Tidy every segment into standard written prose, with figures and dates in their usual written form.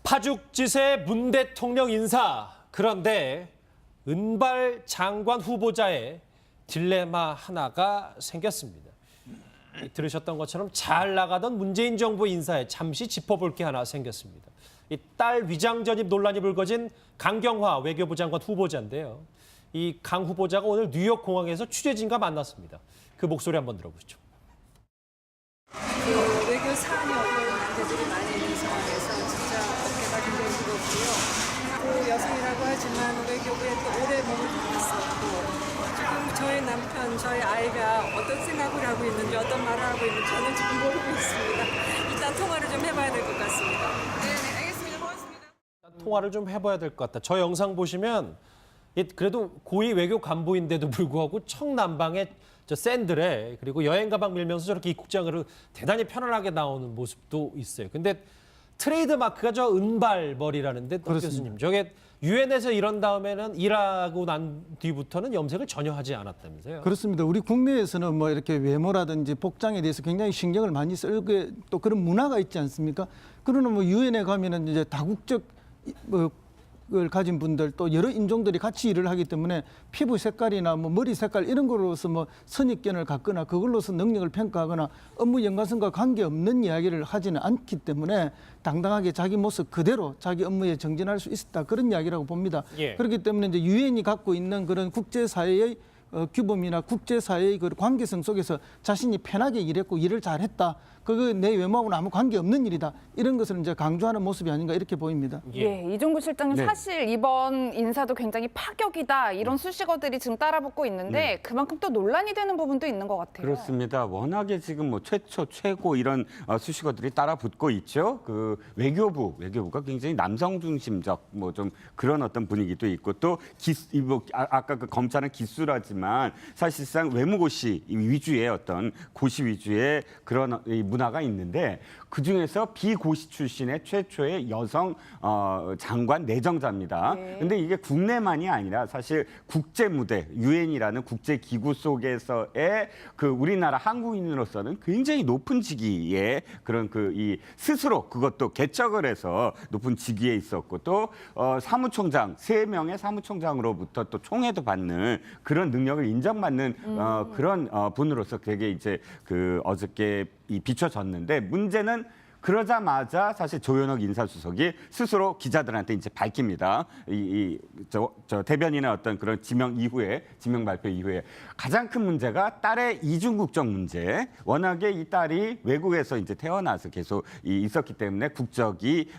파죽지세 문 대통령 인사. 그런데 은발 장관 후보자의 딜레마 하나가 생겼습니다. 들으셨던 것처럼 잘 나가던 문재인 정부 인사에 잠시 짚어볼 게 하나 생겼습니다. 이 딸 위장 전입 논란이 불거진 강경화 외교부 장관 후보자인데요. 이 강 후보자가 오늘 뉴욕 공항에서 취재진과 만났습니다. 그 목소리 한번 들어보시죠. 외교 사안이 어려운 문제들이 많이 있는 상황에서 진짜 어깨가 굉장히 무겁고요. 또 여성이라고 하지만 외교부에 또 오래 몸을 담았었고 지금 저희 남편, 저희 아이가 어떤 생각을 하고 있는지 어떤 말을 하고 있는지 저는 지금 모르고 있습니다. 일단 통화를 좀 해봐야 될 것 같습니다. 네, 알겠습니다. 고맙습니다. 통화를 좀 해봐야 될 것 같다. 저 영상 보시면 그래도 고위 외교 간부인데도 불구하고 청남방에 저 샌들에 그리고 여행 가방 밀면서 저렇게 입국장으로 대단히 편안하게 나오는 모습도 있어요. 근데 트레이드 마크가 저 은발머리라는데 교수님, 저게 유엔에서 이런 다음에는 일하고 난 뒤부터는 염색을 전혀 하지 않았다면서요? 그렇습니다. 우리 국내에서는 뭐 이렇게 외모라든지 복장에 대해서 굉장히 신경을 많이 쓰게 또 그런 문화가 있지 않습니까? 그러나 뭐 유엔에 가면은 이제 다국적 을 가진 분들 또 여러 인종들이 같이 일을 하기 때문에 피부 색깔이나 뭐 머리 색깔 이런 거로서 뭐 선입견을 갖거나 그걸로서 능력을 평가하거나 업무 연관성과 관계없는 이야기를 하지는 않기 때문에 당당하게 자기 모습 그대로 자기 업무에 정진할 수 있었다 그런 이야기라고 봅니다. 예. 그렇기 때문에 이제 유엔이 갖고 있는 그런 국제사회의 규범이나 국제사회의 그 관계성 속에서 자신이 편하게 일했고 일을 잘했다. 그거 내 외모하고는 아무 관계없는 일이다. 이런 것을 이제 강조하는 모습이 아닌가 이렇게 보입니다. 예, 이종구 실장님 네. 사실 이번 인사도 굉장히 파격이다 이런 수식어들이 지금 따라붙고 있는데 그만큼 또 논란이 되는 부분도 있는 것 같아요. 그렇습니다. 워낙에 지금 뭐 최초, 최고 이런 수식어들이 따라붙고 있죠. 그 외교부가 굉장히 남성 중심적 뭐 좀 그런 어떤 분위기도 있고 또 아까 그 검찰은 기수라지만 사실상 외무고시 위주의 어떤 고시 위주의 그런 문화가 있는데 그중에서 비고시 출신의 최초의 여성 장관 내정자입니다. 근데 이게 국내만이 아니라 사실 국제 무대, 유엔이라는 국제 기구 속에서의 그 우리나라 한국인으로서는 굉장히 높은 직위에 그런 이 스스로 그것도 개척을 해서 높은 직위에 있었고 또 사무총장 3명의 사무총장으로부터 또 총애도 받는 그런 능력을 인정받는 그런 분으로서 되게 이제 어저께 비춰졌는데 문제는 그러자마자 사실 조현옥 인사수석이 스스로 기자들한테 이제 밝힙니다. 저 대변인의 어떤 그런 지명 발표 이후에 가장 큰 문제가 딸의 이중 국적 문제. 워낙에 이 딸이 외국에서 이제 태어나서 계속 있었기 때문에 국적이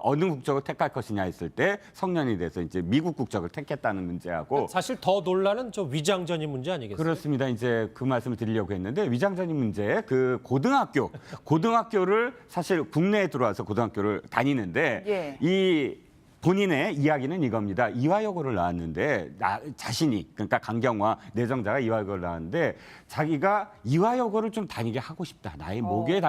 어느 국적을 택할 것이냐 했을 때 성년이 돼서 이제 미국 국적을 택했다는 문제하고 사실 더 논란은 저 위장 전입 문제 아니겠어요? 그렇습니다. 이제 그 말씀을 드리려고 했는데 위장 전입 문제 그 고등학교를 사실 국내에 들어와서 고등학교를 다니는데 이 본인의 이야기는 이겁니다. 이화여고를 나왔는데 자신이 그러니까 강경화 내정자가 이화여고를 나왔는데 자기가 이화여고를 좀 다니게 하고 싶다. 나의 모교에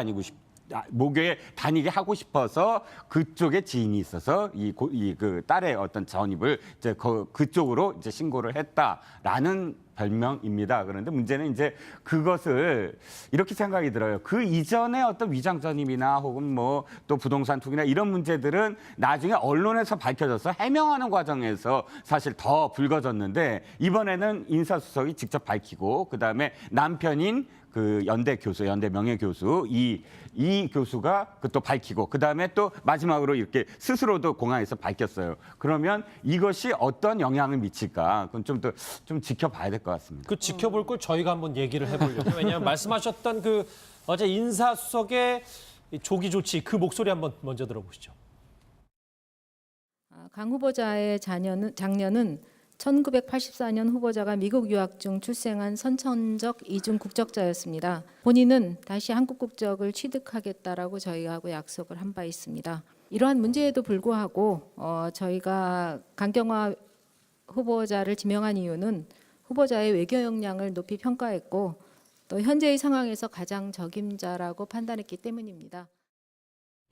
다니게 하고 싶어서 그쪽에 지인이 있어서 그 딸의 어떤 전입을 이제 그쪽으로 이제 신고를 했다라는 별명입니다. 그런데 문제는 이제 그것을 이렇게 생각이 들어요. 그 이전에 어떤 위장 전입이나 혹은 뭐 또 부동산 투기나 이런 문제들은 나중에 언론에서 밝혀져서 해명하는 과정에서 사실 더 불거졌는데 이번에는 인사수석이 직접 밝히고 그다음에 남편인 그 연대 명예교수 이 교수가 또 밝히고 그다음에 또 마지막으로 이렇게 스스로도 공항에서 밝혔어요. 그러면 이것이 어떤 영향을 미칠까? 그건 좀 지켜봐야 될 것 같습니다. 그 지켜볼 걸 저희가 한번 얘기를 해보려고. 왜냐하면 말씀하셨던 그 어제 인사수석의 조기 조치 그 목소리 한번 먼저 들어보시죠. 강 후보자의 장녀는 1984년 후보자가 미국 유학 중 출생한 선천적 이중 국적자였습니다. 본인은 다시 한국 국적을 취득하겠다라고 저희하고 약속을 한 바 있습니다. 이러한 문제에도 불구하고 저희가 강경화 후보자를 지명한 이유는 후보자의 외교 역량을 높이 평가했고 또 현재의 상황에서 가장 적임자라고 판단했기 때문입니다.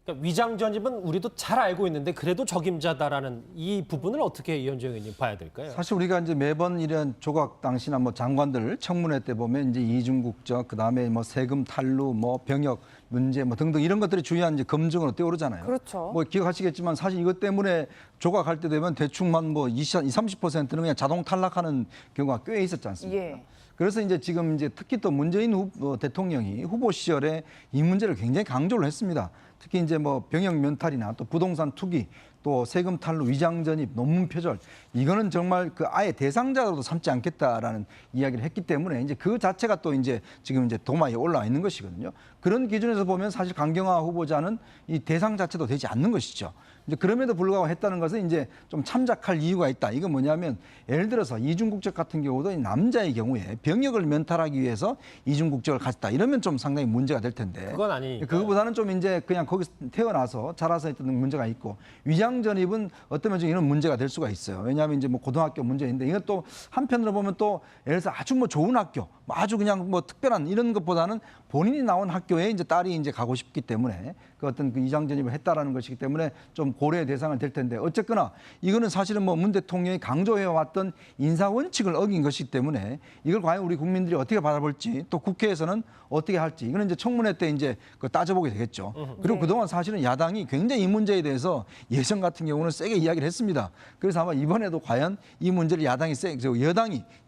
그러니까 위장 전입은 우리도 잘 알고 있는데 그래도 적임자다라는 이 부분을 어떻게 이현주 의원님 봐야 될까요? 사실 우리가 이제 매번 이런 조각 당시나 뭐 장관들 청문회 때 보면 이제 이중국적, 그다음에 뭐 세금 탈루, 뭐 병역 문제 뭐 등등 이런 것들이 중요한 이제 검증으로 떠오르잖아요. 그렇죠. 뭐 기억하시겠지만 사실 이것 때문에 조각할 때 되면 대충만 뭐 30%는 그냥 자동 탈락하는 경우가 꽤 있었지 않습니까? 예. 그래서 이제 지금 이제 특히 또 문재인 대통령이 후보 시절에 이 문제를 굉장히 강조를 했습니다. 특히 이제 뭐 병역 면탈이나 또 부동산 투기, 또 세금 탈루, 위장 전입, 논문 표절 이거는 정말 그 아예 대상자로도 삼지 않겠다라는 이야기를 했기 때문에 이제 그 자체가 또 이제 지금 이제 도마에 올라와 있는 것이거든요. 그런 기준에서 보면 사실 강경화 후보자는 이 대상 자체도 되지 않는 것이죠. 이제 그럼에도 불구하고 했다는 것은 이제 좀 참작할 이유가 있다. 이건 뭐냐면 예를 들어서 이중국적 같은 경우도 이 남자의 경우에 병역을 면탈하기 위해서 이중국적을 가졌다. 이러면 좀 상당히 문제가 될 텐데. 그건 아니니까. 그거보다는 좀 이제 그냥 거기서 태어나서 자라서 했던 문제가 있고 위장 전입은 어떤 면에서 이런 문제가 될 수가 있어요. 왜냐하면 이제 뭐 고등학교 문제인데 이건 또 한편으로 보면 또 예를 들어서 아주 뭐 좋은 학교, 아주 그냥 뭐 특별한 이런 것보다는 본인이 나온 학교에 이제 딸이 이제 가고 싶기 때문에 그 어떤 그 위장 전입을 했다라는 것이기 때문에 좀 고려의 대상은 될 텐데 어쨌거나 이거는 사실은 뭐 문 대통령이 강조해 왔던 인사 원칙을 어긴 것이기 때문에 이걸 과연 우리 국민들이 어떻게 바라볼지 또 국회에서는 어떻게 할지 이거는 이제 청문회 때 이제 그 따져보게 되겠죠. 그리고 그동안 사실은 야당이 굉장히 이 문제에 대해서 예전 같은 경우는 세게 이야기를 했습니다. 그래서 아마 이번에도 과연 이 문제를 여당이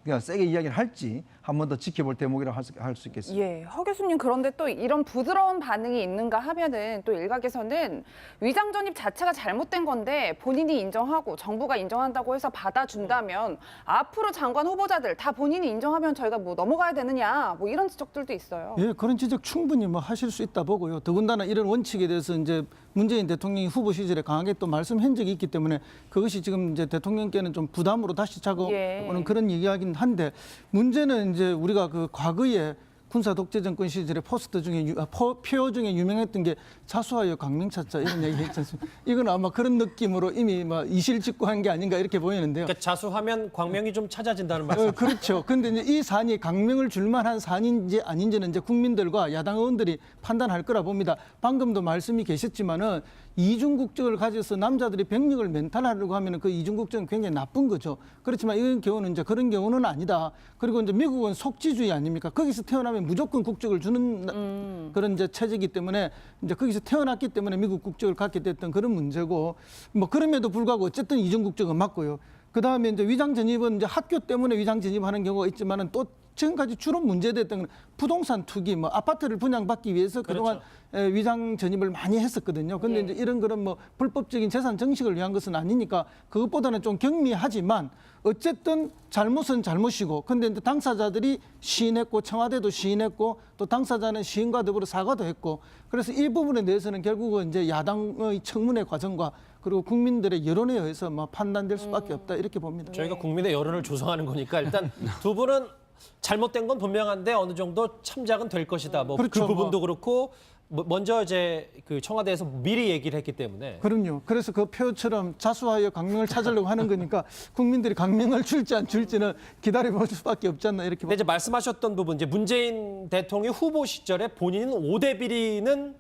그냥 세게 이야기를 할지 한 번 더 지켜볼 대목이라고 할 수 있겠습니다. 예, 허 교수님 그런데 또 이런 부드러운 반응이 있는가 하면은 또 일각에서는 위장 전입 자체가 잘못된 건데 본인이 인정하고 정부가 인정한다고 해서 받아준다면 앞으로 장관 후보자들 다 본인이 인정하면 저희가 뭐 넘어가야 되느냐 뭐 이런 지적들도 있어요. 예, 그런 지적 충분히 뭐 하실 수 있다 보고요. 더군다나 이런 원칙에 대해서 이제 문재인 대통령이 후보 시절에 강하게 또 말씀한 적이 있기 때문에 그것이 지금 이제 대통령께는 좀 부담으로 다시 작업오는 그런 얘기하긴 한데 문제는 이제 우리가 그 과거에 군사 독재 정권 시절에 포스터 중에 표 중에 유명했던 게 자수하여 강명 찾자 이런 얘기 했지 않습니까? 이건 아마 그런 느낌으로 이미 막 이실직고한 게 아닌가 이렇게 보이는데요. 그러니까 자수하면 광명이 좀 찾아진다는 말씀. 그렇죠. 근데 이제 이 사안이 강명을 줄 만한 사안인지 아닌지는 이제 국민들과 야당 의원들이 판단할 거라 봅니다. 방금도 말씀이 계셨지만은 이중국적을 가져서 남자들이 병력을 멘탈하려고 하면은 그 이중국적은 굉장히 나쁜 거죠. 그렇지만 이런 경우는 이제 그런 경우는 아니다. 그리고 이제 미국은 속지주의 아닙니까? 거기서 태어나면 무조건 국적을 주는 그런 이제 체제이기 때문에 이제 거기서 태어났기 때문에 미국 국적을 갖게 됐던 그런 문제고 뭐 그럼에도 불구하고 어쨌든 이중국적은 맞고요. 그 다음에 이제 위장 전입은 이제 학교 때문에 위장 전입하는 경우가 있지만은 또 지금까지 주로 문제됐던 건 부동산 투기, 뭐 아파트를 분양받기 위해서 그동안 위장 전입을 많이 했었거든요. 근데 이제 이런 그런 뭐 불법적인 재산 증식을 위한 것은 아니니까 그것보다는 좀 경미하지만 어쨌든 잘못은 잘못이고, 근데 이제 당사자들이 시인했고 청와대도 시인했고 또 당사자는 시인과 더불어 사과도 했고, 그래서 이 부분에 대해서는 결국은 이제 야당의 청문회 과정과 그리고 국민들의 여론에 의해서 뭐 판단될 수밖에 없다 이렇게 봅니다. 저희가 국민의 여론을 조성하는 거니까 일단 두 분은 잘못된 건 분명한데 어느 정도 참작은 될 것이다. 뭐 그 그렇죠. 부분도 그렇고 먼저 이제 그 청와대에서 미리 얘기를 했기 때문에. 그럼요. 그래서 그 표처럼 자수하여 강명을 찾으려고 하는 거니까 국민들이 강명을 줄지 안 줄지는 기다려볼 수밖에 없지 않나 이렇게 근데 이제 말씀하셨던 부분, 이제 문재인 대통령 후보 시절에 본인은 5대 비리는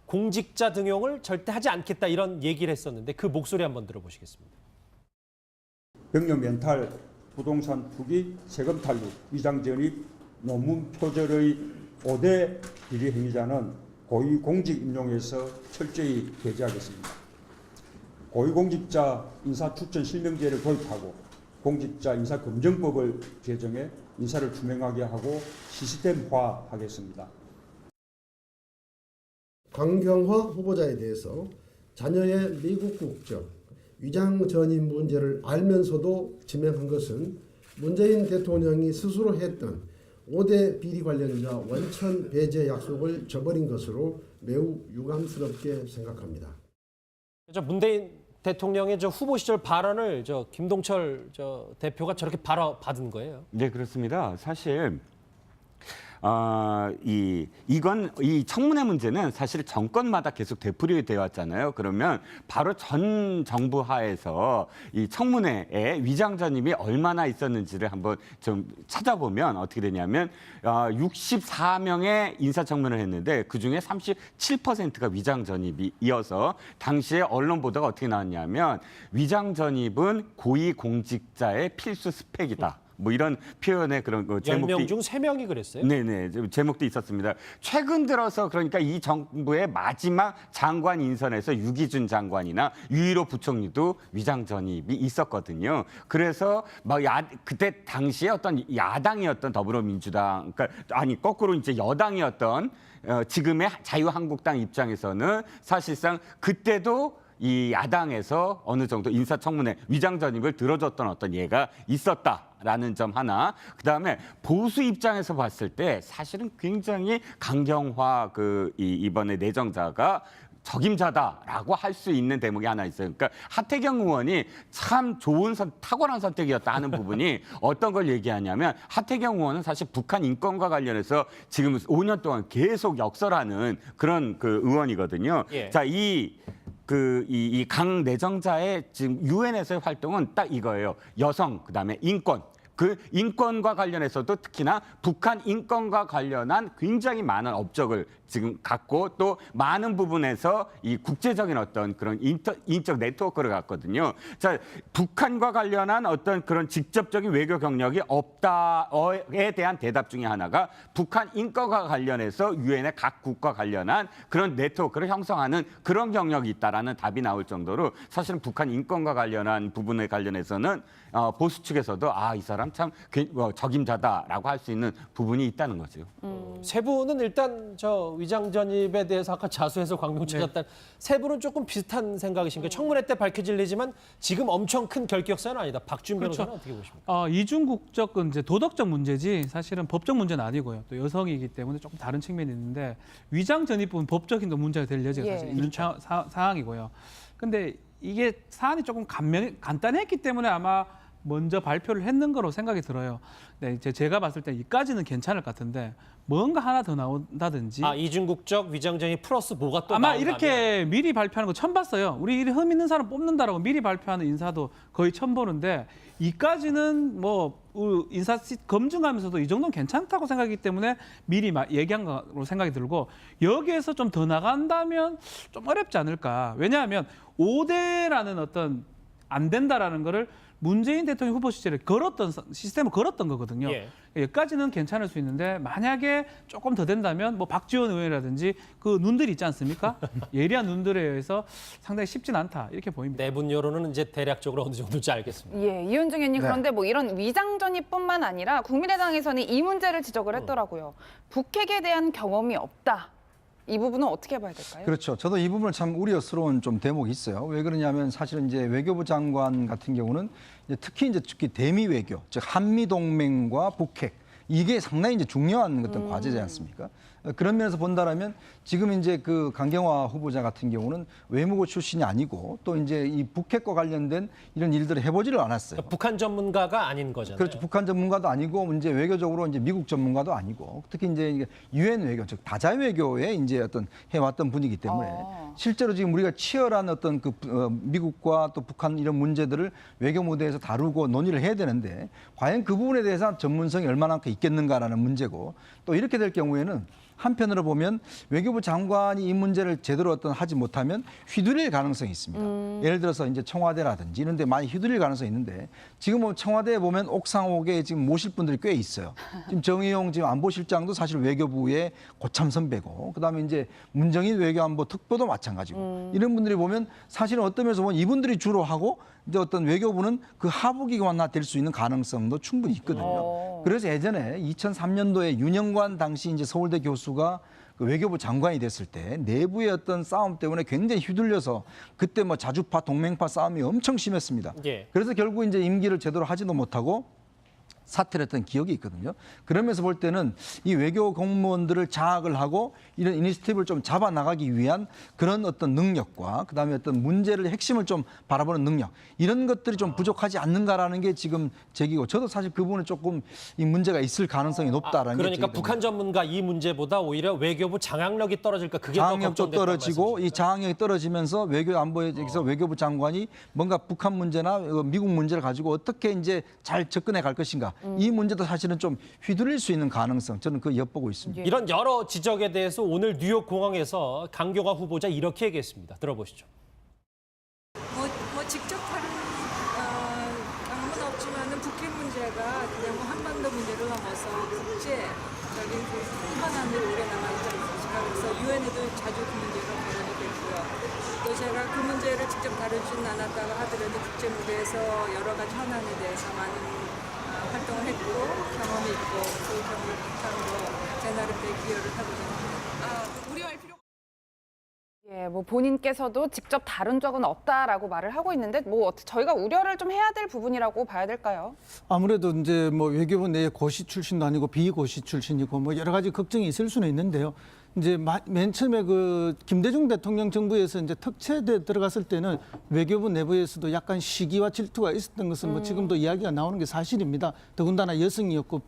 공직자 등용을 절대 하지 않겠다 이런 얘기를 했었는데 그 목소리 한번 들어보시겠습니다. 병력 멘탈, 부동산 투기, 세금 탈루, 위장 전입, 논문 표절의 5대 비리 행위자는 고위공직 임용에서 철저히 배제하겠습니다. 고위공직자 인사추천 실명제를 도입하고 공직자 인사검증법을 제정해 인사를 투명하게 하고 시스템화하겠습니다. 강경화 후보자에 대해서 자녀의 미국 국적, 위장 전입 문제를 알면서도 지명한 것은 문재인 대통령이 스스로 했던 5대 비리 관련자 원천 배제 약속을 저버린 것으로 매우 유감스럽게 생각합니다. 문재인 대통령의 저 후보 시절 발언을 저 김동철 저 대표가 저렇게 받은 거예요. 네, 그렇습니다. 사실 이건 이 청문회 문제는 사실 정권마다 계속 되풀이되어 왔잖아요. 그러면 바로 전 정부 하에서 이 청문회에 위장 전입이 얼마나 있었는지를 한번 좀 찾아보면 어떻게 되냐면 64명의 인사청문회를 했는데 그중에 37%가 위장 전입이 이어서 당시에 언론 보도가 어떻게 나왔냐면 위장 전입은 고위공직자의 필수 스펙이다. 뭐 이런 표현의 그런 거 제목도 10명 중 3명이 그랬어요? 네네 제목도 있었습니다. 최근 들어서 그러니까 이 정부의 마지막 장관 인선에서 유기준 장관이나 유일호 부총리도 위장 전입이 있었거든요. 그래서 막 그때 당시에 어떤 야당이었던 더불어민주당, 그러니까 아니 거꾸로 이제 여당이었던 지금의 자유한국당 입장에서는 사실상 그때도 이 야당에서 어느 정도 인사청문회 위장 전입을 들어줬던 어떤 예가 있었다라는 점 하나. 그다음에 보수 입장에서 봤을 때 사실은 굉장히 강경화 이번에 내정자가 적임자다라고 할 수 있는 대목이 하나 있어요. 그러니까 하태경 의원이 참 좋은 탁월한 선택이었다 하는 부분이 어떤 걸 얘기하냐면 하태경 의원은 사실 북한 인권과 관련해서 지금 5년 동안 계속 역설하는 그런 의원이거든요. 예. 자, 이 강 내정자의 지금 유엔에서의 활동은 딱 이거예요. 여성, 그다음에 인권. 그 인권과 관련해서도 특히나 북한 인권과 관련한 굉장히 많은 업적을 지금 갖고 또 많은 부분에서 이 국제적인 어떤 그런 인적 네트워크를 갖거든요. 자, 북한과 관련한 어떤 그런 직접적인 외교 경력이 없다에 대한 대답 중에 하나가 북한 인권과 관련해서 유엔의 각 국과 관련한 그런 네트워크를 형성하는 그런 경력이 있다라는 답이 나올 정도로 사실은 북한 인권과 관련한 부분에 관련해서는 보수 측에서도 이 사람 참 적임자다라고 할 수 있는 부분이 있다는 거죠. 세 분은 일단 저 위장 전입에 대해서 아까 자수해서 광명 찾았다. 세 분은 조금 비슷한 생각이신가요? 청문회 때 밝혀질 일이지만 지금 엄청 큰 결격사는 아니다. 박준 변호사는 어떻게 보십니까? 이중 국적은 이제 도덕적 문제지 사실은 법적 문제는 아니고요. 또 여성이기 때문에 조금 다른 측면이 있는데 위장 전입은 법적인 문제가 될 여지가 사실 있는 상황이고요. 근데 이게 사안이 조금 간단했기 때문에 아마 먼저 발표를 했는 거로 생각이 들어요. 네, 제가 봤을 때 이까지는 괜찮을 것 같은데 뭔가 하나 더 나온다든지. 이중국적 위장 전입 플러스 뭐가 또 아마 나온다면. 이렇게 미리 발표하는 거 처음 봤어요. 우리 흠 있는 사람 뽑는다라고 미리 발표하는 인사도 거의 처음 보는데 이까지는 뭐 인사 검증하면서도 이 정도는 괜찮다고 생각하기 때문에 미리 얘기한 거로 생각이 들고 여기에서 좀 더 나간다면 좀 어렵지 않을까. 왜냐하면 5대라는 어떤 안 된다라는 거를 문재인 대통령 후보 시절에 시스템을 걸었던 거거든요. 예. 여기까지는 괜찮을 수 있는데 만약에 조금 더 된다면 뭐 박지원 의원이라든지 그 눈들이 있지 않습니까? 예리한 눈들에 의해서 상당히 쉽진 않다 이렇게 보입니다. 내분 여론은 이제 대략적으로 어느 정도인지 알겠습니다. 예, 이현중 의원님 네. 그런데 뭐 이런 위장 전입뿐만 아니라 국민의당에서는 이 문제를 지적을 했더라고요. 북핵에 대한 경험이 없다. 이 부분은 어떻게 봐야 될까요? 그렇죠. 저도 이 부분은 참 우려스러운 좀 대목이 있어요. 왜 그러냐면 사실은 이제 외교부 장관 같은 경우는 특히 대미 외교, 즉 한미 동맹과 북핵 이게 상당히 이제 중요한 어떤 과제지 않습니까? 그런 면에서 본다라면 지금 이제 그 강경화 후보자 같은 경우는 외무고 출신이 아니고 또 이제 이 북핵과 관련된 이런 일들을 해보지를 않았어요. 그러니까 북한 전문가가 아닌 거잖아요. 그렇죠. 북한 전문가도 아니고 이제 외교적으로 이제 미국 전문가도 아니고 특히 이제 유엔 외교, 즉 다자 외교에 이제 어떤 해왔던 분이기 때문에 실제로 지금 우리가 치열한 어떤 미국과 또 북한 이런 문제들을 외교 무대에서 다루고 논의를 해야 되는데 과연 그 부분에 대해서 전문성이 얼마나 있겠는가라는 문제고 또 이렇게 될 경우에는 한편으로 보면 외교부 장관이 이 문제를 제대로 하지 못하면 휘둘릴 가능성이 있습니다. 예를 들어서 이제 청와대라든지 이런 데 많이 휘둘릴 가능성이 있는데 지금 뭐 청와대에 보면 옥상옥에 지금 모실 분들이 꽤 있어요. 지금 정의용 지금 안보실장도 사실 외교부의 고참 선배고 그다음에 이제 문정인 외교안보 특보도 마찬가지고 이런 분들이 보면 사실은 어떤 면에서 보면 이분들이 주로 하고 이제 어떤 외교부는 그 하부기관화 될 수 있는 가능성도 충분히 있거든요. 그래서 예전에 2003년도에 윤영관 당시 이제 서울대 교수가 그 외교부 장관이 됐을 때 내부의 어떤 싸움 때문에 굉장히 휘둘려서 그때 뭐 자주파 동맹파 싸움이 엄청 심했습니다. 예. 그래서 결국 이제 임기를 제대로 하지도 못하고 사퇴를 했던 기억이 있거든요. 그러면서 볼 때는 이 외교 공무원들을 장악을 하고 이런 이니시티브를 좀 잡아 나가기 위한 그런 어떤 능력과 그다음에 어떤 문제를 핵심을 좀 바라보는 능력 이런 것들이 좀 부족하지 않는가라는 게 지금 제기고 저도 사실 그 부분에 조금 이 문제가 있을 가능성이 높다라는 게 그러니까 제기됩니다. 북한 전문가 이 문제보다 오히려 외교부 장악력이 떨어질까 그게 더 장악력도 걱정됐다는 떨어지고 이 말씀이십니까? 장악력이 떨어지면서 외교 안보에서 외교부 장관이 뭔가 북한 문제나 미국 문제를 가지고 어떻게 이제 잘 접근해 갈 것인가 이 문제도 사실은 좀 휘둘릴 수 있는 가능성 저는 그 엿보고 있습니다. 이런 여러 지적에 대해서 오늘 뉴욕 공항에서 강경화 후보자 이렇게 얘기했습니다. 들어보시죠. 뭐 직접 다른 경험은 없지만은 북핵 문제가 그냥 뭐 한반도 문제를 넘어서 국제적인 그 현안으로 오래 남아있지 않습니까? 그래서 유엔에도 자주 그 문제가 거론이 됐고요. 또 제가 그 문제를 직접 다루지는 않았다고 하더라도 국제 무대에서 여러 가지 현안에 대해서 많은 활동을 했고 경험이 있고 그 경험을 바탕으로 제 나름대로 기여를 하고자 합니다. 우려할 필요. 예, 뭐 본인께서도 직접 다룬 적은 없다라고 말을 하고 있는데 뭐 저희가 우려를 좀 해야 될 부분이라고 봐야 될까요? 아무래도 이제 뭐 외교부 내에 고시 출신도 아니고 비고시 출신이고 뭐 여러 가지 걱정이 있을 수는 있는데요. 이제 맨 처음에 그 김대중 대통령 정부에서 이제 특채대 들어갔을 때는 외교부 내부에서도 약간 시기와 질투가 있었던 것은 뭐 지금도 이야기가 나오는 게 사실입니다. 더군다나 여성이었고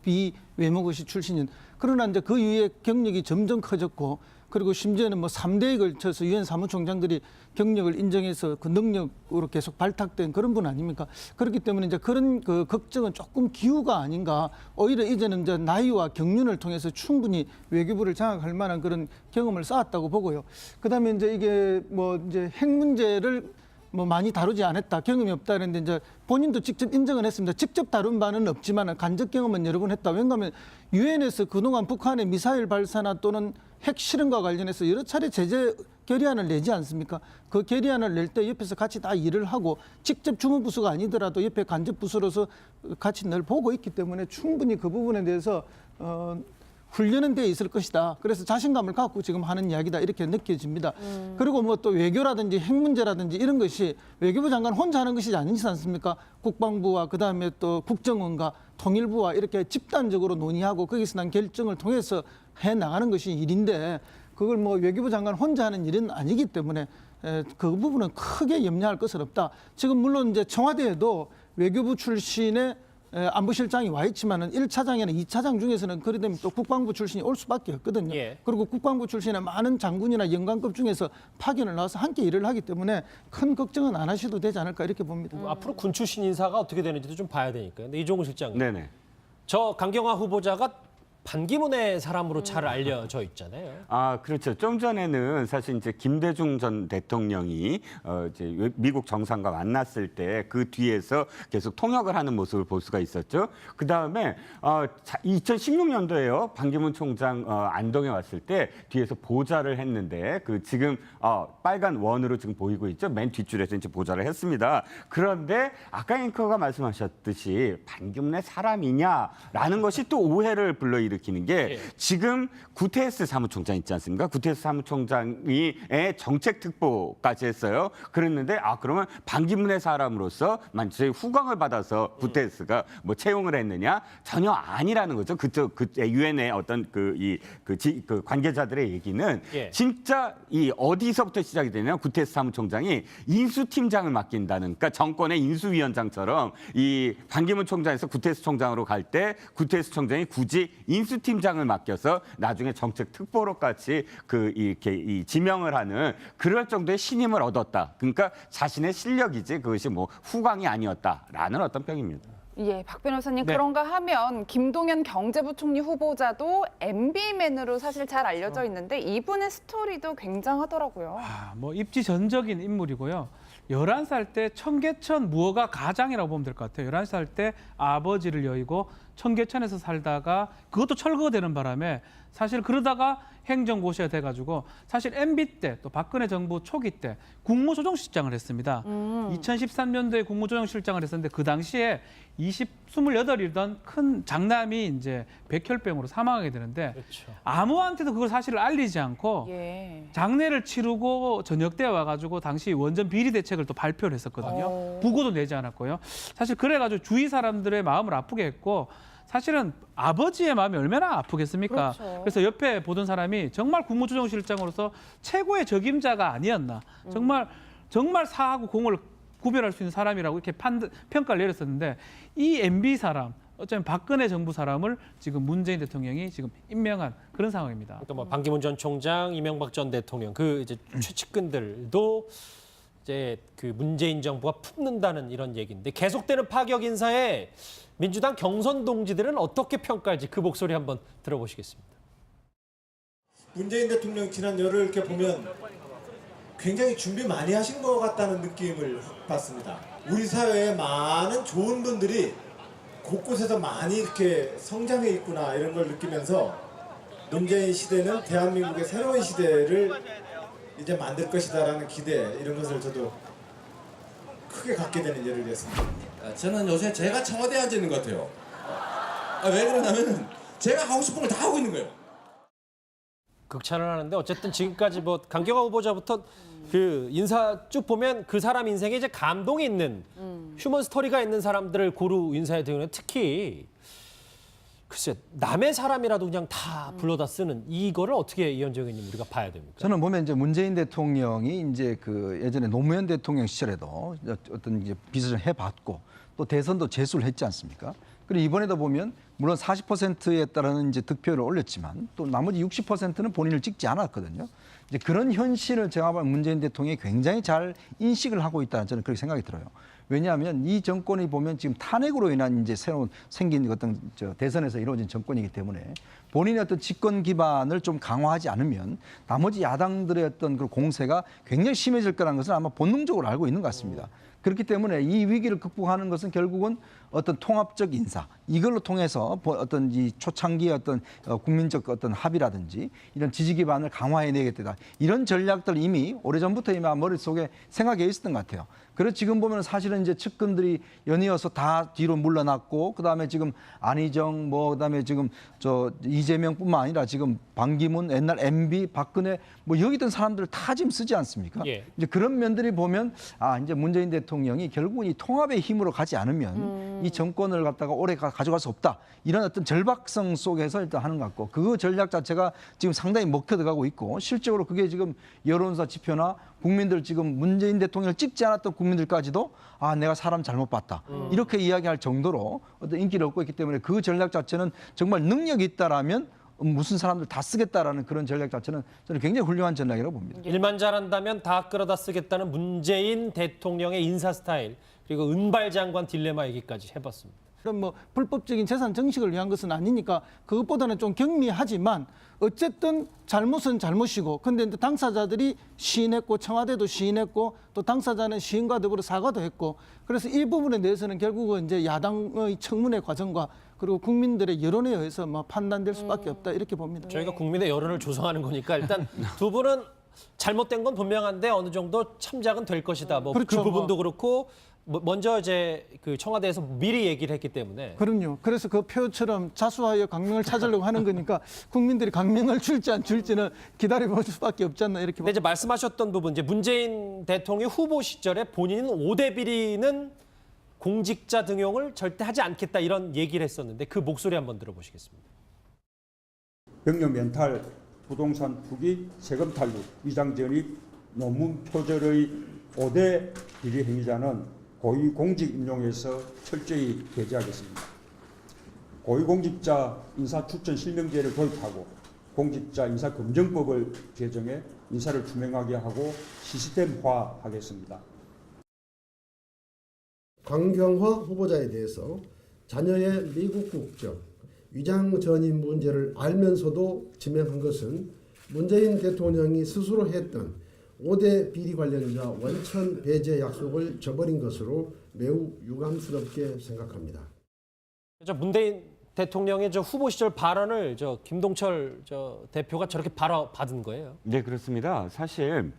비외모고시 출신인. 그러나 이제 그 이후에 경력이 점점 커졌고 그리고 심지어는 뭐 3대에 걸쳐서 유엔 사무총장들이 경력을 인정해서 그 능력으로 계속 발탁된 그런 분 아닙니까? 그렇기 때문에 이제 그런 그 걱정은 조금 기우가 아닌가. 오히려 이제는 이제 나이와 경륜을 통해서 충분히 외교부를 장악할 만한 그런 경험을 쌓았다고 보고요. 그다음에 이제 이게 뭐 이제 핵 문제를 뭐 많이 다루지 않았다, 경험이 없다 그랬는데 이제 본인도 직접 인정을 했습니다. 직접 다룬 바는 없지만 간접 경험은 여러 번 했다. 왜냐하면 유엔에서 그동안 북한의 미사일 발사나 또는 핵 실험과 관련해서 여러 차례 제재 결의안을 내지 않습니까? 그 결의안을 낼 때 옆에서 같이 다 일을 하고 직접 주무부수가 아니더라도 옆에 간접 부수로서 같이 늘 보고 있기 때문에 충분히 그 부분에 대해서 훈련은 돼 있을 것이다. 그래서 자신감을 갖고 지금 하는 이야기다 이렇게 느껴집니다. 그리고 뭐 또 외교라든지 핵 문제라든지 이런 것이 외교부 장관 혼자 하는 것이지 아니지 않습니까? 국방부와 그다음에 또 국정원과 통일부와 이렇게 집단적으로 논의하고 거기서 난 결정을 통해서 해 나가는 것이 일인데 그걸 뭐 외교부 장관 혼자 하는 일은 아니기 때문에 그 부분은 크게 염려할 것은 없다. 지금 물론 이제 청와대에도 외교부 출신의 안보실장이 와 있지만은 1차장이나 2차장 중에서는 그래 되면 또 국방부 출신이 올 수밖에 없거든요. 예. 그리고 국방부 출신의 많은 장군이나 영관급 중에서 파견을 나와서 함께 일을 하기 때문에 큰 걱정은 안 하셔도 되지 않을까 이렇게 봅니다. 앞으로 군 출신 인사가 어떻게 되는지도 좀 봐야 되니까요. 근데 이종우 실장님, 네네. 저 강경화 후보자가 반기문의 사람으로 잘 알려져 있잖아요. 아, 그렇죠. 좀 전에는 사실 이제 김대중 전 대통령이 이제 미국 정상과 만났을 때 그 뒤에서 계속 통역을 하는 모습을 볼 수가 있었죠. 그 다음에 2016년도에요. 반기문 총장 안동에 왔을 때 뒤에서 보좌를 했는데 그 지금 빨간 원으로 지금 보이고 있죠. 맨 뒷줄에서 이제 보좌를 했습니다. 그런데 아까 앵커가 말씀하셨듯이 반기문의 사람이냐라는 것이 또 오해를 불러일으키는 게 지금 구테스 사무총장 있지 않습니까? 구테스 사무총장이 정책특보까지 했어요. 그랬는데 그러면 반기문의 사람으로서 만약에 후광을 받아서 구테스가 뭐 채용을 했느냐? 전혀 아니라는 거죠. 그쪽 유엔의 어떤 그 관계자들의 얘기는 진짜 이 어디서부터 시작이 되냐? 구테스 사무총장이 인수팀장을 맡긴다는, 그러니까 정권의 인수위원장처럼 이 반기문 총장에서 구테스 총장으로 갈 때 구테스 총장이 굳이 인수팀장을 맡겨서 나중에 정책특보로까지 이렇게 지명을 하는 그럴 정도의 신임을 얻었다. 그러니까 자신의 실력이지 그것이 뭐 후광이 아니었다라는 어떤 평입니다. 예, 박 변호사님 네. 그런가 하면 김동연 경제부총리 후보자도 MB맨으로 사실 잘 알려져 있는데 이분의 스토리도 굉장하더라고요. 뭐 입지전적인 인물이고요. 11살 때 청계천 무허가 가장이라고 보면 될 것 같아요. 11살 때 아버지를 여의고 청계천에서 살다가 그것도 철거되는 바람에 사실 그러다가 행정고시가 돼가지고 사실 MB 때 또 박근혜 정부 초기 때 국무조정실장을 했습니다. 2013년도에 국무조정실장을 했었는데 그 당시에 28이던 큰 장남이 이제 백혈병으로 사망하게 되는데 그렇죠. 아무한테도 그걸 사실을 알리지 않고 예. 장례를 치르고 저녁 때 와가지고 당시 원전 비리 대책을 또 발표를 했었거든요. 부고도 내지 않았고요. 사실 그래가지고 주위 사람들의 마음을 아프게 했고 사실은 아버지의 마음이 얼마나 아프겠습니까? 그렇죠. 그래서 옆에 보던 사람이 정말 국무조정실장으로서 최고의 적임자가 아니었나. 정말 사하고 공을 구별할 수 있는 사람이라고 이렇게 평가를 내렸었는데 이 MB 사람, 어쩌면 박근혜 정부 사람을 지금 문재인 대통령이 지금 임명한 그런 상황입니다. 그러니까 뭐 반기문 전 총장, 이명박 전 대통령 그 이제 최측근들도 이제 그 문재인 정부가 품는다는 이런 얘기인데 계속되는 파격 인사에 민주당 경선 동지들은 어떻게 평가할지 그 목소리 한번 들어보시겠습니다. 문재인 대통령 지난 열흘 이렇게 보면 굉장히 준비 많이 하신 것 같다는 느낌을 받습니다. 우리 사회에 많은 좋은 분들이 곳곳에서 많이 이렇게 성장해 있구나 이런 걸 느끼면서 문재인 시대는 대한민국의 새로운 시대를 이제 만들 것이다라는 기대 이런 것을 저도 크게 갖게 되는 열흘이었습니다. 저는 요새 제가 청와대에 앉아 있는 것 같아요. 왜 그러냐면 제가 하고 싶은 걸 다 하고 있는 거예요. 극찬을 하는데 어쨌든 지금까지 뭐 강경화 후보자부터 그 인사 쭉 보면 그 사람 인생에 이제 감동이 있는 휴먼 스토리가 있는 사람들을 고루 인사해 드리는 특히 글쎄 남의 사람이라도 그냥 다 불러다 쓰는 이거를 어떻게 이현정 의원님 우리가 봐야 됩니까? 저는 보면 이제 문재인 대통령이 이제 그 예전에 노무현 대통령 시절에도 어떤 이제 빚을 해봤고 또 대선도 재수를 했지 않습니까? 그리고 이번에도 보면 물론 40%에 따른 이제 득표를 올렸지만 또 나머지 60%는 본인을 찍지 않았거든요. 이제 그런 현실을 제가 보면 문재인 대통령이 굉장히 잘 인식을 하고 있다는 저는 그렇게 생각이 들어요. 왜냐하면 이 정권이 보면 지금 탄핵으로 인한 이제 새로운 생긴 어떤 대선에서 이루어진 정권이기 때문에 본인의 어떤 집권 기반을 좀 강화하지 않으면 나머지 야당들의 어떤 그 공세가 굉장히 심해질 거라는 것을 아마 본능적으로 알고 있는 것 같습니다. 그렇기 때문에 이 위기를 극복하는 것은 결국은 어떤 통합적 인사 이걸로 통해서 어떤 이 초창기의 어떤 국민적 어떤 합의라든지 이런 지지 기반을 강화해내겠다 이런 전략들 이미 오래전부터 이미 머릿속에 생각해 있었던 것 같아요. 그래서 지금 보면 사실은 이제 측근들이 연이어서 다 뒤로 물러났고 그다음에 지금 안희정 그다음에 지금 이재명뿐만 아니라 지금 반기문 옛날 MB 박근혜 여기 있던 사람들 다 지금 쓰지 않습니까? 예. 이제 그런 면들이 보면 이제 문재인 대통령이 결국은 이 통합의 힘으로 가지 않으면 이 정권을 갖다가 오래 가져갈 수 없다. 이런 어떤 절박성 속에서 일단 하는 것 같고 그 전략 자체가 지금 상당히 먹혀들어가고 있고 실적으로 그게 지금 여론조사 지표나 국민들 지금 문재인 대통령을 찍지 않았던 국민들까지도 내가 사람 잘못 봤다. 이렇게 이야기할 정도로 어떤 인기를 얻고 있기 때문에 그 전략 자체는 정말 능력이 있다라면 무슨 사람들 다 쓰겠다라는 그런 전략 자체는 저는 굉장히 훌륭한 전략이라고 봅니다. 일만 잘한다면 다 끌어다 쓰겠다는 문재인 대통령의 인사 스타일 그리고 은발 장관 딜레마 얘기까지 해봤습니다. 그럼 불법적인 재산 증식을 위한 것은 아니니까 그것보다는 좀 경미하지만 어쨌든 잘못은 잘못이고 근데 이제 당사자들이 시인했고 청와대도 시인했고 또 당사자는 시인과 더불어 사과도 했고 그래서 이 부분에 대해서는 결국은 이제 야당의 청문회 과정과 그리고 국민들의 여론에 의해서 판단될 수밖에 없다 이렇게 봅니다. 저희가 국민의 여론을 조성하는 거니까 일단 두 분은 잘못된 건 분명한데 어느 정도 참작은 될 것이다. 그렇죠. 그 부분도 그렇고 먼저 이제 그 청와대에서 미리 얘기를 했기 때문에. 그럼요. 그래서 그 표처럼 자수하여 강명을 찾으려고 하는 거니까 국민들이 강명을 줄지 안 줄지는 기다려볼 수밖에 없지 않나 이렇게. 근데 이제 말씀하셨던 부분 이제 문재인 대통령 후보 시절에 본인은 5대 비리는 공직자 등용을 절대 하지 않겠다 이런 얘기를 했었는데 그 목소리 한번 들어보시겠습니다. 병력 멘탈, 부동산 투기, 세금 탈루, 위장 전입, 논문 표절의 5대 비리 행위자는 고위공직 임용에서 철저히 배제하겠습니다. 고위공직자 인사 추천 실명제를 도입하고 공직자 인사검증법을 제정해 인사를 투명하게 하고 시스템화하겠습니다. 강경화 후보자에 대해서 자녀의 미국 국적, 위장 전입 문제를 알면서도 지명한 것은 문재인 대통령이 스스로 했던 5대 비리 관련자 원천 배제 약속을 저버린 것으로 매우 유감스럽게 생각합니다. 문재인 대통령의 후보 시절 발언을 김동철 대표가 저렇게 받은 거예요. 네, 그렇습니다. 사실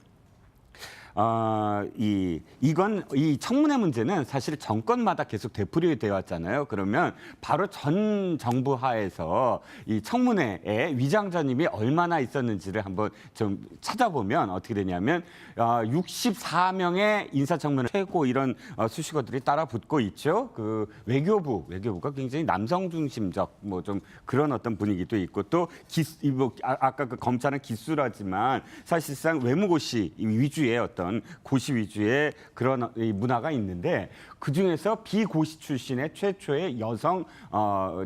이건 이 청문회 문제는 사실 정권마다 계속 되풀이되어 왔잖아요. 그러면 바로 전 정부 하에서 이 청문회에 위장 전입이 얼마나 있었는지를 한번 좀 찾아보면 어떻게 되냐면 64명의 인사청문회 최고 이런 수식어들이 따라 붙고 있죠. 그 외교부가 굉장히 남성 중심적 뭐 좀 그런 어떤 분위기도 있고 또 아까 그 검찰은 기수라지만 사실상 외무고시 위주의 어떤 고시 위주의 그런 문화가 있는데 그 중에서 비고시 출신의 최초의 여성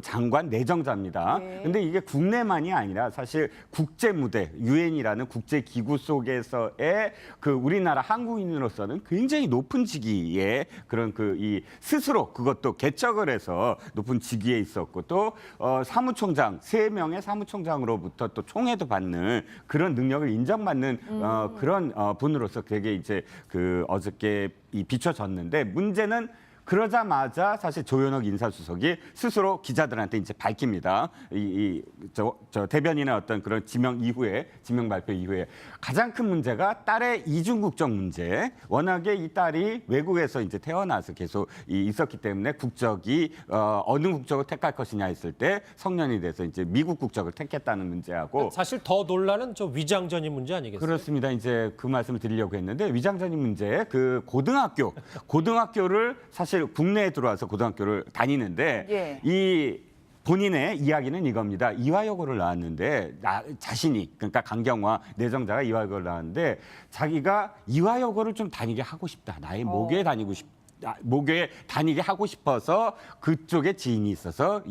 장관 내정자입니다. 근데 이게 국내만이 아니라 사실 국제 무대 유엔이라는 국제 기구 속에서의 그 우리나라 한국인으로서는 굉장히 높은 직위에 그런 이 스스로 그것도 개척을 해서 높은 직위에 있었고 또 사무총장 3명의 사무총장으로부터 또 총애도 받는 그런 능력을 인정받는 그런 분으로서 되게 이제 그 어저께 비춰졌는데 문제는 그러자마자 사실 조현옥 인사수석이 스스로 기자들한테 이제 밝힙니다. 저 대변인의 어떤 그런 지명 발표 이후에 가장 큰 문제가 딸의 이중 국적 문제. 워낙에 이 딸이 외국에서 이제 태어나서 계속 있었기 때문에 국적이 어느 국적을 택할 것이냐 했을 때 성년이 돼서 이제 미국 국적을 택했다는 문제하고 사실 더 논란은 저 위장 전입 문제 아니겠어요? 그렇습니다. 이제 그 말씀을 드리려고 했는데 위장 전입 문제 그 고등학교를 사실 국내에 들어와서 고등학교를 다니는데 이 본인의 이야기는 이겁니다. 이화여고를 나왔는데 자신이 그러니까 강경화 내정자가 이화여고를 나왔는데 자기가 이화여고를 좀 다니게 하고 싶다. 나의 모교에 다니게 하고 싶어서 그쪽에 지인이 있어서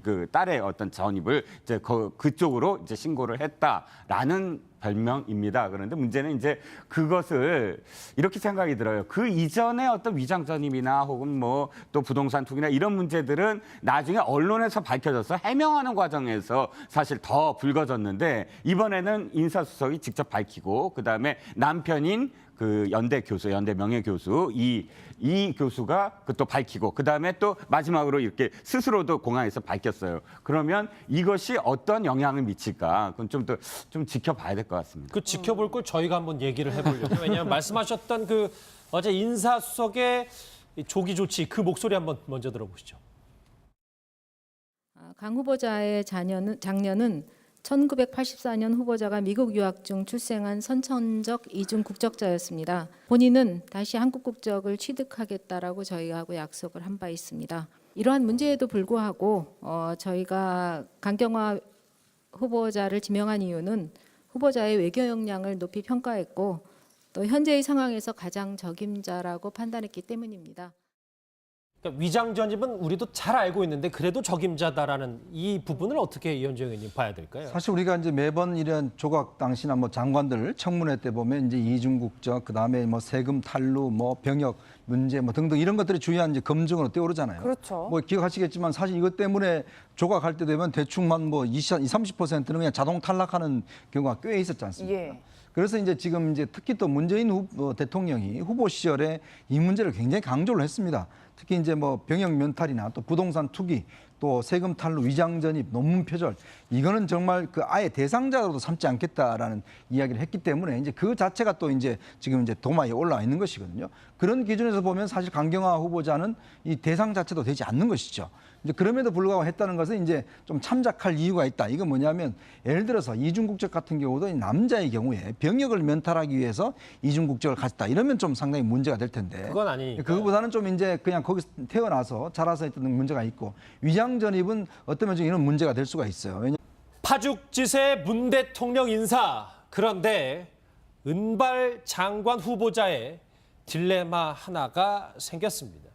그 딸의 어떤 전입을 이제 그쪽으로 이제 신고를 했다라는 별명입니다. 그런데 문제는 이제 그것을 이렇게 생각이 들어요. 그 이전에 어떤 위장 전입이나 혹은 뭐 또 부동산 투기나 이런 문제들은 나중에 언론에서 밝혀져서 해명하는 과정에서 사실 더 불거졌는데 이번에는 인사수석이 직접 밝히고 그다음에 남편인 그 연대 명예교수 이 교수가 그것도 밝히고 그다음에 또 마지막으로 이렇게 스스로도 공항에서 밝혔어요. 그러면 이것이 어떤 영향을 미칠까? 그건 좀 지켜봐야 될 것 같습니다. 그 지켜볼 걸 저희가 한번 얘기를 해보려고. 왜냐하면 말씀하셨던 그 어제 인사수석의 조기 조치 그 목소리 한번 먼저 들어보시죠. 강 후보자의 장녀는 1984년 후보자가 미국 유학 중 출생한 선천적 이중 국적자였습니다. 본인은 다시 한국 국적을 취득하겠다라고 저희하고 약속을 한 바 있습니다. 이러한 문제에도 불구하고 저희가 강경화 후보자를 지명한 이유는 후보자의 외교 역량을 높이 평가했고 또 현재의 상황에서 가장 적임자라고 판단했기 때문입니다. 그러니까 위장 전입은 우리도 잘 알고 있는데 그래도 적임자다라는 이 부분을 어떻게 이현주 의원님 봐야 될까요? 사실 우리가 이제 매번 이런 조각 당시나 뭐 장관들 청문회 때 보면 이제 이중국적 그다음에 뭐 세금 탈루 뭐 병역 문제 뭐 등등 이런 것들이 중요한 이제 검증으로 떠오르잖아요. 그렇죠. 뭐 기억하시겠지만 사실 이것 때문에 조각할 때 되면 대충만 뭐 30%는 그냥 자동 탈락하는 경우가 꽤 있었지 않습니까? 그래서 이제 지금 이제 특히 또 문재인 대통령이 후보 시절에 이 문제를 굉장히 강조를 했습니다. 특히 이제 뭐 병역 면탈이나 또 부동산 투기, 또 세금 탈루, 위장 전입, 논문 표절 이거는 정말 그 아예 대상자로도 삼지 않겠다라는 이야기를 했기 때문에 이제 그 자체가 또 이제 지금 이제 도마에 올라와 있는 것이거든요. 그런 기준에서 보면 사실 강경화 후보자는 이 대상 자체도 되지 않는 것이죠. 이제 그럼에도 불구하고 했다는 것은 이제 좀 참작할 이유가 있다. 이건 뭐냐면 예를 들어서 이중국적 같은 경우도 남자의 경우에 병역을 면탈하기 위해서 이중국적을 가졌다. 이러면 좀 상당히 문제가 될 텐데. 그건 아니니까. 그거보다는 좀 이제 그냥 거기서 태어나서 자라서 했던 문제가 있고 위장 전입은 어떤 면에서 이런 문제가 될 수가 있어요. 파죽지세 문 대통령 인사. 그런데 은발 장관 후보자의 딜레마 하나가 생겼습니다.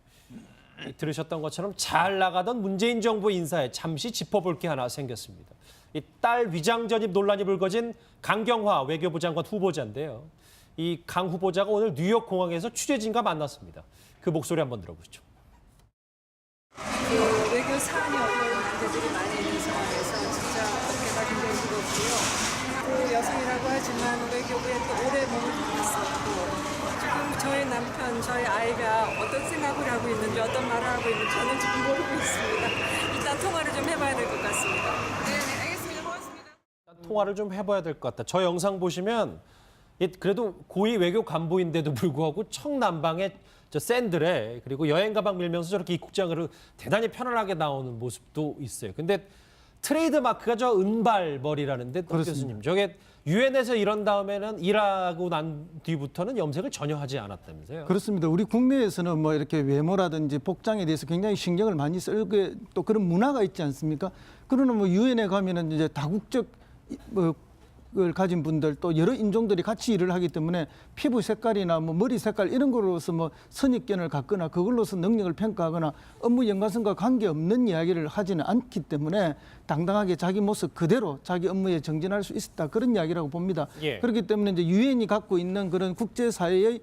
들으셨던 것처럼 잘 나가던 문재인 정부 인사에 잠시 짚어볼 게 하나 생겼습니다. 이 딸 위장 전입 논란이 불거진 강경화 외교부 장관 후보자인데요. 이 강 후보자가 오늘 뉴욕 공항에서 취재진과 만났습니다. 그 목소리 한번 들어보시죠. 외교 사안이 어려운 문제들이 많이 있는 상황에서 진짜 어깨가 굉장히 무겁고요. 또 여성이라고 하지만 외교부에 또 오래 몸을 담았었고 지금 저희 남편, 저희 아이가 어떤 생각을 하고 있는지 어떤 말을 하고 있는지 저는 지금 모르고 있습니다. 일단 통화를 좀 해봐야 될 것 같습니다. 네, 알겠습니다. 고맙습니다. 통화를 좀 해봐야 될 것 같다. 저 영상 보시면 그래도 고위 외교 간부인데도 불구하고 청남방에 저 샌들에 그리고 여행 가방 밀면서 저렇게 입국장으로 대단히 편안하게 나오는 모습도 있어요. 근데 트레이드 마크가 저 은발머리라는데 덕 교수님, 저게 유엔에서 이런 다음에는 일하고 난 뒤부터는 염색을 전혀 하지 않았다면서요? 그렇습니다. 우리 국내에서는 뭐 이렇게 외모라든지 복장에 대해서 굉장히 신경을 많이 쓰게 또 그런 문화가 있지 않습니까? 그러나 뭐 유엔에 가면은 이제 다국적 을 가진 분들 또 여러 인종들이 같이 일을 하기 때문에 피부 색깔이나 뭐 머리 색깔 이런 거로서 뭐 선입견을 갖거나 그걸로서 능력을 평가하거나 업무 연관성과 관계없는 이야기를 하지는 않기 때문에 당당하게 자기 모습 그대로 자기 업무에 정진할 수 있었다 그런 이야기라고 봅니다. 예. 그렇기 때문에 이제 유엔이 갖고 있는 그런 국제사회의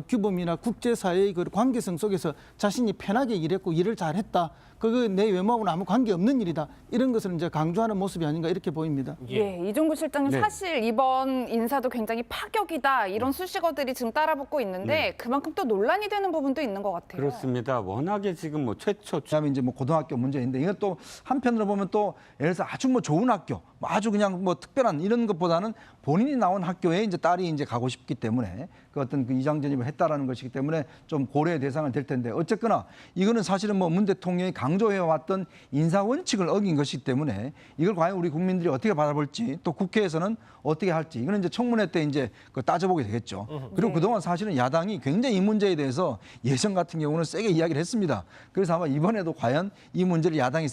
규범이나 국제사회의 그 관계성 속에서 자신이 편하게 일했고 일을 잘했다. 그거 내 외모하고는 아무 관계없는 일이다. 이런 것을 이제 강조하는 모습이 아닌가 이렇게 보입니다. 예, 이종구 실장님 네. 사실 이번 인사도 굉장히 파격이다 이런 수식어들이 지금 따라붙고 있는데 그만큼 또 논란이 되는 부분도 있는 것 같아요. 그렇습니다. 워낙에 지금 뭐 최초 그다음에 이제 뭐 고등학교 문제인데 이것도 한편으로 보면 또 예를 들어서 아주 뭐 좋은 학교, 뭐 아주 그냥 뭐 특별한 이런 것보다는 본인이 나온 학교에 이제 딸이 이제 가고 싶기 때문에 그 어떤 그 이장 전입을 했다라는 것이기 때문에 좀 고려의 대상은 될 텐데 어쨌거나 이거는 사실은 뭐 문 대통령이 강조해 왔던 인사 원칙을 어긴 것이기 때문에 이걸 과연 우리 국민들이 어떻게 바라볼지 또 국회에서는 어떻게 할지 이거는 이제 청문회 때 이제 그 따져보게 되겠죠. 그리고 그동안 사실은 야당이 굉장히 이 문제에 대해서 예전 같은 경우는 세게 이야기를 했습니다. 그래서 아마 이번에도 과연 이 문제를 여당이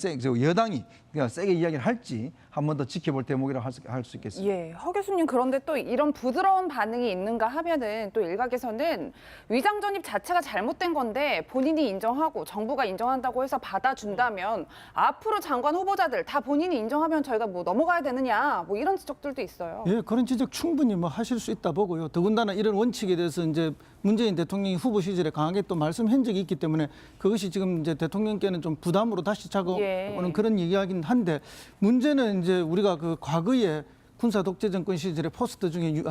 그냥 세게 이야기를 할지 한 번 더 지켜볼 대목이라고 할 수 있겠습니다. 예, 허 교수님 그런데 또 이런 부드러운 반응이 있는가 하면은 또 일각에서는 위장 전입 자체가 잘못된 건데 본인이 인정하고 정부가 인정한다고 해서 받아준다면 앞으로 장관 후보자들 다 본인이 인정하면 저희가 뭐 넘어가야 되느냐 뭐 이런 지적들도 있어요. 예, 그런 지적 충분히 뭐 하실 수 있다 보고요. 더군다나 이런 원칙에 대해서 이제 문재인 대통령이 후보 시절에 강하게 또 말씀한 적이 있기 때문에 그것이 지금 이제 대통령께는 좀 부담으로 다시 차가오는 그런 얘기하긴 한데 문제는 이제 우리가 그 과거에 군사 독재 정권 시절에 포스터 중에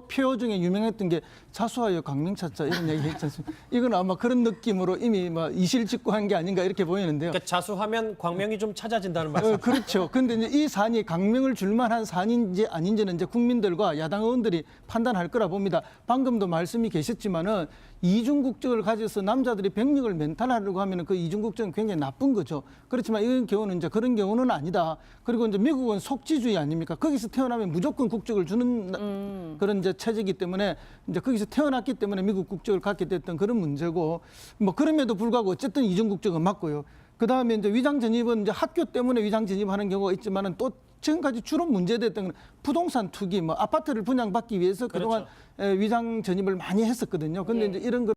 표어 중에 유명했던 게 자수하여 강명찾자 이런 얘기 했지 않습니까? 이건 아마 그런 느낌으로 이미 막 이실직고한 게 아닌가 이렇게 보이는데요. 그러니까 자수하면 광명이 좀 찾아진다는 말씀. 그렇죠. 근데 이제 이 사안이 강명을 줄 만한 사안인지 아닌지는 이제 국민들과 야당 의원들이 판단할 거라 봅니다. 방금도 말씀이 계셨지만은 이중 국적을 가져서 남자들이 병력을 멘탈하려고 하면은 그 이중 국적은 굉장히 나쁜 거죠. 그렇지만 이런 경우는 이제 그런 경우는 아니다. 그리고 이제 미국은 속지주의 아닙니까? 거기서 태어나면 무조건 국적을 주는 그런 이제 체제이기 때문에 이제 거기서 태어났기 때문에 미국 국적을 갖게 됐던 그런 문제고 뭐 그럼에도 불구하고 어쨌든 이중 국적은 맞고요. 그 다음에 이제 위장 전입은 이제 학교 때문에 위장 전입하는 경우가 있지만은 또 지금까지 주로 문제됐던 건 부동산 투기, 뭐 아파트를 분양받기 위해서 그동안 위장 전입을 많이 했었거든요. 근데 이제 이런 거